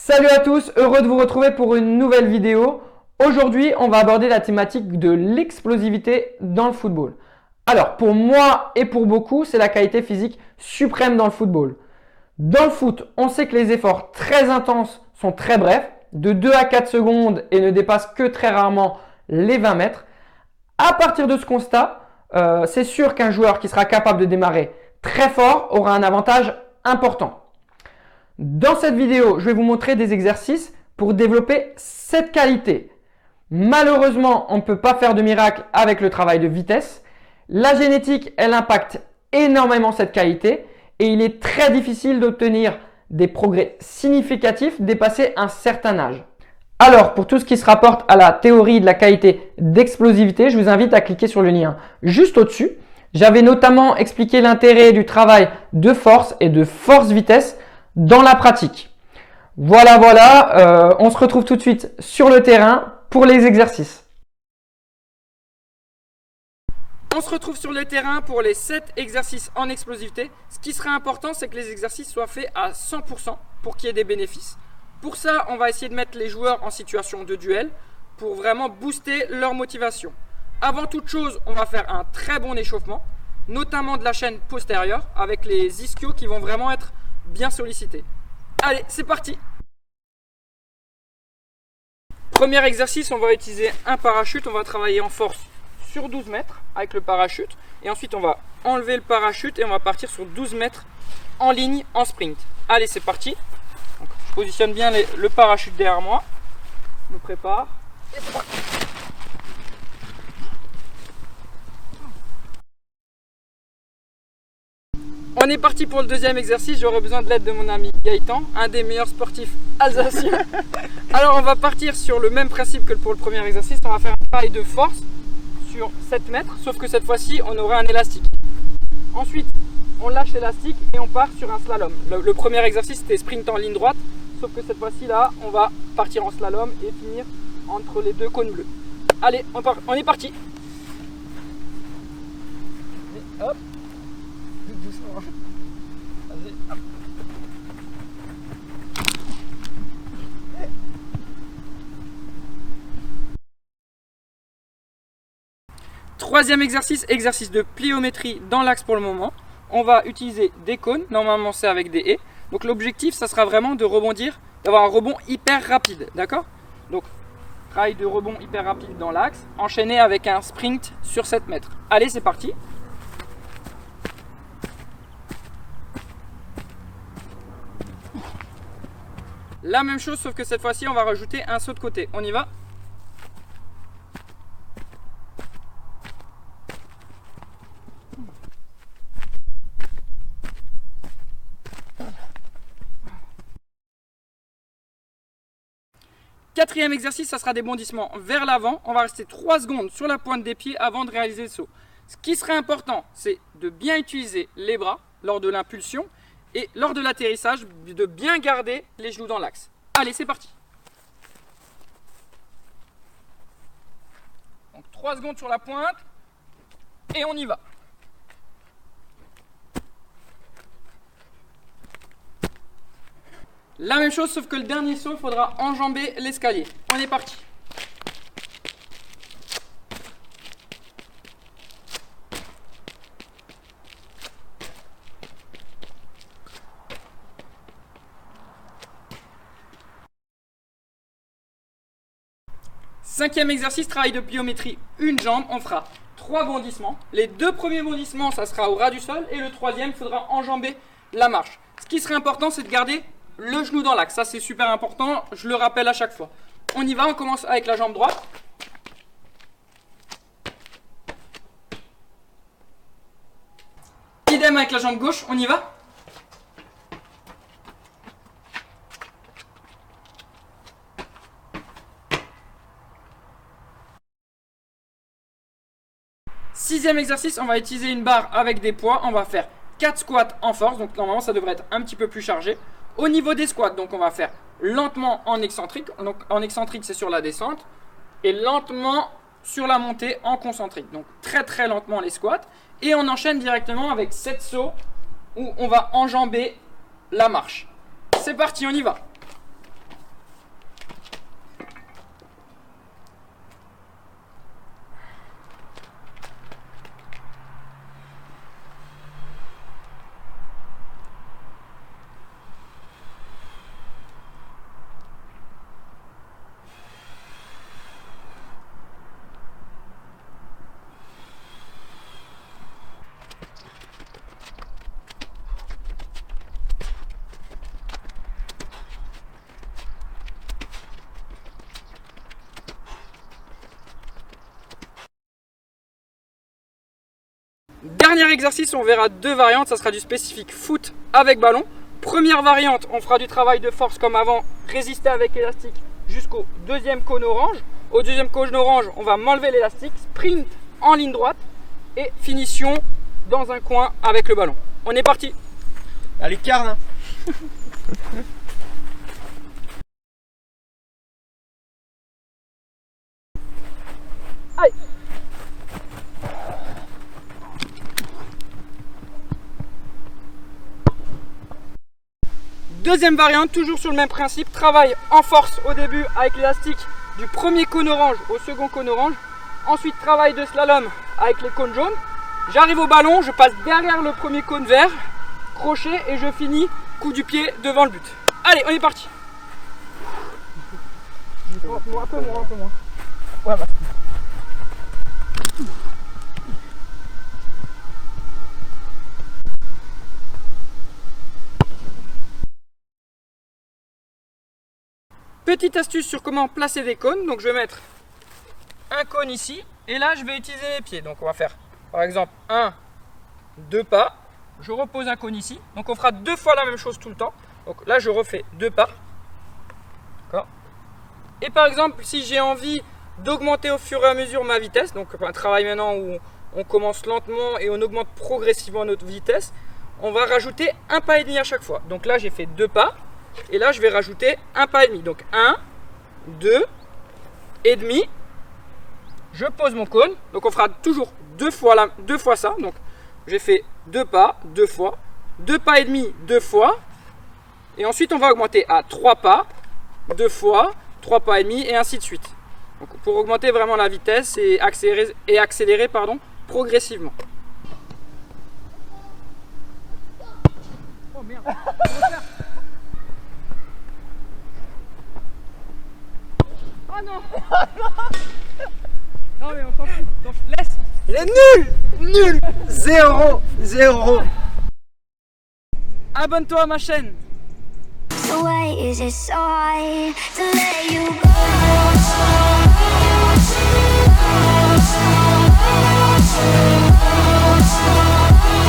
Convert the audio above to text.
Salut à tous, heureux de vous retrouver pour une nouvelle vidéo. Aujourd'hui, on va aborder la thématique de l'explosivité dans le football. Alors, pour moi et pour beaucoup, c'est la qualité physique suprême dans le football. Dans le foot, on sait que les efforts très intenses sont très brefs, de 2 à 4 secondes et ne dépassent que très rarement les 20 mètres. À partir de ce constat, c'est sûr qu'un joueur qui sera capable de démarrer très fort aura un avantage important. Dans cette vidéo, je vais vous montrer des exercices pour développer cette qualité. Malheureusement, on ne peut pas faire de miracle avec le travail de vitesse. La génétique, elle impacte énormément cette qualité et il est très difficile d'obtenir des progrès significatifs dépassé un certain âge. Alors, pour tout ce qui se rapporte à la théorie de la qualité d'explosivité, je vous invite à cliquer sur le lien juste au-dessus. J'avais notamment expliqué l'intérêt du travail de force et de force-vitesse dans la pratique. Voilà, on se retrouve tout de suite sur le terrain pour les exercices. On se retrouve sur le terrain pour les 7 exercices en explosivité. Ce qui serait important, c'est que les exercices soient faits à 100% pour qu'il y ait des bénéfices. Pour ça, on va essayer de mettre les joueurs en situation de duel pour vraiment booster leur motivation. Avant toute chose, on va faire un très bon échauffement, notamment de la chaîne postérieure avec les ischios qui vont vraiment être bien sollicités. Allez, c'est parti! Premier exercice, on va utiliser un parachute. On va travailler en force sur 12 mètres avec le parachute. Et ensuite, on va enlever le parachute et on va partir sur 12 mètres en ligne, en sprint. Allez, c'est parti. Donc, je positionne bien le parachute derrière moi. Je me prépare. Et c'est parti. On est parti pour le deuxième exercice. J'aurai besoin de l'aide de mon ami Gaëtan, un des meilleurs sportifs alsaciens. Alors on va partir sur le même principe que pour le premier exercice. On va faire un travail de force sur 7 mètres, sauf que cette fois-ci on aura un élastique. Ensuite on lâche l'élastique et on part sur un slalom. Le premier exercice c'était sprint en ligne droite, sauf que cette fois-ci là on va partir en slalom et finir entre les deux cônes bleus. Allez, on est parti. Et hop. Doucement. Vas-y, hop. Troisième exercice, exercice de pliométrie dans l'axe pour le moment. On va utiliser des cônes, normalement c'est avec des haies. Donc l'objectif, ça sera vraiment de rebondir, d'avoir un rebond hyper rapide, d'accord? Donc travail de rebond hyper rapide dans l'axe, enchaîné avec un sprint sur 7 mètres. Allez, c'est parti. La même chose, sauf que cette fois-ci, on va rajouter un saut de côté. On y va? Quatrième exercice, ça sera des bondissements vers l'avant. On va rester 3 secondes sur la pointe des pieds avant de réaliser le saut. Ce qui serait important, c'est de bien utiliser les bras lors de l'impulsion et lors de l'atterrissage, de bien garder les genoux dans l'axe. Allez, c'est parti. Donc 3 secondes sur la pointe et on y va. La même chose, sauf que le dernier saut, il faudra enjamber l'escalier. On est parti. Cinquième exercice, travail de pliométrie, une jambe. On fera 3 bondissements. Les 2 premiers bondissements, ça sera au ras du sol. Et le troisième, il faudra enjamber la marche. Ce qui serait important, c'est de garder le genou dans l'axe. Ça, c'est super important. Je le rappelle à chaque fois. On y va, on commence avec la jambe droite. Idem avec la jambe gauche, on y va. Sixième exercice, on va utiliser une barre avec des poids. On va faire 4 squats en force. Donc normalement, ça devrait être un petit peu plus chargé. Au niveau des squats, donc on va faire lentement en excentrique. Donc en excentrique, c'est sur la descente. Et lentement sur la montée en concentrique. Donc très très lentement les squats. Et on enchaîne directement avec 7 sauts où on va enjamber la marche. C'est parti, on y va. dernier exercice, on verra deux variantes. Ça sera du spécifique foot avec ballon. Première variante, on fera du travail de force comme avant, résister avec élastique jusqu'au deuxième cône orange. Au deuxième cône orange, on va m'enlever l'élastique, sprint en ligne droite et finition dans un coin avec le ballon. On est parti. Allez, carne. Aïe. Deuxième variante, toujours sur le même principe, travail en force au début avec l'élastique du premier cône orange au second cône orange. Ensuite, travail de slalom avec les cônes jaunes. J'arrive au ballon, je passe derrière le premier cône vert, crochet et je finis coup du pied devant le but. Allez, on est parti. Un peu moins. Ouais, bah. Petite astuce sur comment placer des cônes. Donc je vais mettre un cône ici et là je vais utiliser mes pieds. Donc on va faire par exemple 1, 2 pas. Je repose un cône ici. Donc on fera deux fois la même chose tout le temps. Donc là je refais 2 pas. D'accord. Et par exemple si j'ai envie d'augmenter au fur et à mesure ma vitesse, donc un travail maintenant où on commence lentement et on augmente progressivement notre vitesse, on va rajouter un pas et demi à chaque fois. Donc là j'ai fait 2 pas. Et là, je vais rajouter un pas et demi. Donc 1, 2 et demi. Je pose mon cône. Donc on fera toujours deux fois ça. Donc j'ai fait 2 pas, 2 fois. 2 pas et demi, 2 fois. Et ensuite, on va augmenter à 3 pas, 2 fois, 3 pas et demi et ainsi de suite. Donc, pour augmenter vraiment la vitesse et accélérer progressivement. Oh merde. Oh non. Non mais on s'en fout. Donc laisse. Il est nul. 0. Abonne-toi à ma chaîne. So why is it so hard to let you